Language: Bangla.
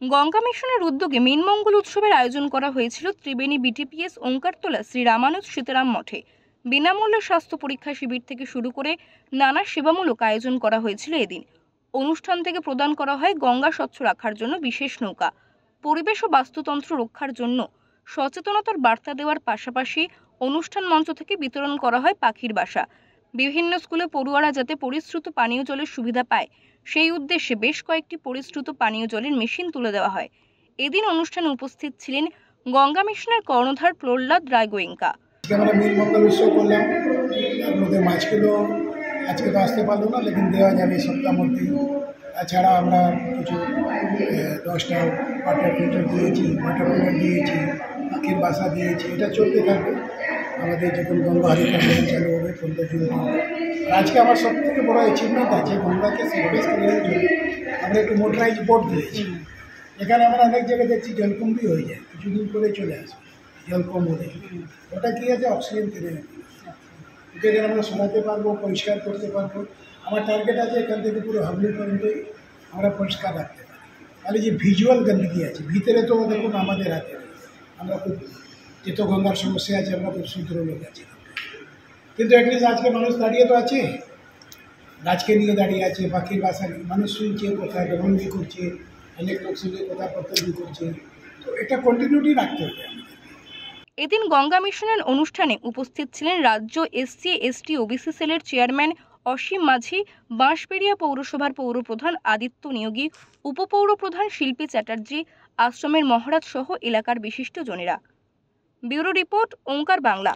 গঙ্গা মিশনের উদ্যোগে মিনমঙ্গল উৎসবের আয়োজন করা হয়েছিল ত্রিবেণী বিটিপিএস ওঙ্কারতলা শ্রী রামানুজ সীতারাম মঠে। বিনামূল্যে স্বাস্থ্য পরীক্ষা শিবির থেকে শুরু করে নানা সেবামূলক আয়োজন করা হয়েছিল। এদিন অনুষ্ঠান থেকে প্রদান করা হয় গঙ্গা স্বচ্ছ রাখার জন্য বিশেষ নৌকা, পরিবেশ ও বাস্তুতন্ত্র রক্ষার জন্য সচেতনতার বার্তা দেওয়ার পাশাপাশি অনুষ্ঠান মঞ্চ থেকে বিতরণ করা হয় পাখির বাসা। বিভিন্ন স্কুলে পড়ুয়ারা যাতে পরিশ্রুত পানীয় জলের সুবিধা পায় সেই উদ্দেশ্যে বেশ কয়েকটি পরিশ্রুত পানীয় জলের মেশিন তুলে দেওয়া হয়। এদিন অনুষ্ঠানে উপস্থিত ছিলেন গঙ্গা মিশনের কর্ণধার প্রহ্লাদ রায় গোয়েঙ্কা। আমরা মিনমঙ্গল উৎসব করলাম, তার মধ্যে মাছগুলো আজকে তো আসতে পারলো না, লেকিন দেওয়া যাবে এই সপ্তাহের মধ্যেই। তাছাড়া আমরা কিছু 10টা ওয়াটার ফিল্টার দিয়েছি, ওয়াটার কুলার দিয়েছি, পাখির বাসা দিয়েছি। এটা চলতে থাকবে আমাদের যখন গঙ্গা হরিকা চালু হবে 15 জুন। আজকে আমার সবথেকে বড় অ্যাচিভমেন্ট আছে গঙ্গাকে সার্ভিস ক্লিয়ারের জন্য আমরা একটু মোটরাইজ বোট দিয়েছি। এখানে আমরা অনেক জায়গায় দেখছি জলকুম্ভি হয়ে যায়, কিছুদিন করে চলে আসে জল কম হলে। ওটা কী আছে, অক্সিজেন কিনে নেবে, ওকে যেন আমরা সরাতে পারবো, পরিষ্কার করতে পারবো। আমার টার্গেট আছে এখান থেকে পুরো হাবলি পর্যন্তই আমরা পরিষ্কার রাখতে পারি। তাহলে যে ভিজুয়াল গন্দগি আছে ভিতরে, তো দেখুন আমাদের হাতে আমরা খুব, যেহেতু গঙ্গার সমস্যা আছে আমরা খুব শুদ্র লোক আছি, কিন্তু অ্যাটলিস্ট আজকে মানুষ দাঁড়িয়ে তো আছে, গাছকে নিয়ে দাঁড়িয়ে আছে, পাখির বাসা নিয়ে মানুষ শুনছে, কোথায় ভ্রমণই করছে, অনেক লোক সঙ্গে কথাবার্তা করছে। তো এটা কন্টিনিউটি রাখতে হবে। এদিন গঙ্গা মিশনের অনুষ্ঠানে উপস্থিত ছিলেন রাজ্য এসসি এসটি ওবিসি সেলের চেয়ারম্যান অসীম মাঝি, বাঁশবেড়িয়া পৌরসভার পৌরপ্রধান আদিত্য নিয়োগী, উপপৌরপ্রধান শিল্পী চ্যাটার্জি, আশ্রমের মহারাজ সহ এলাকার বিশিষ্টজনেরা। ব্যুরো রিপোর্ট, ওঙ্কার বাংলা।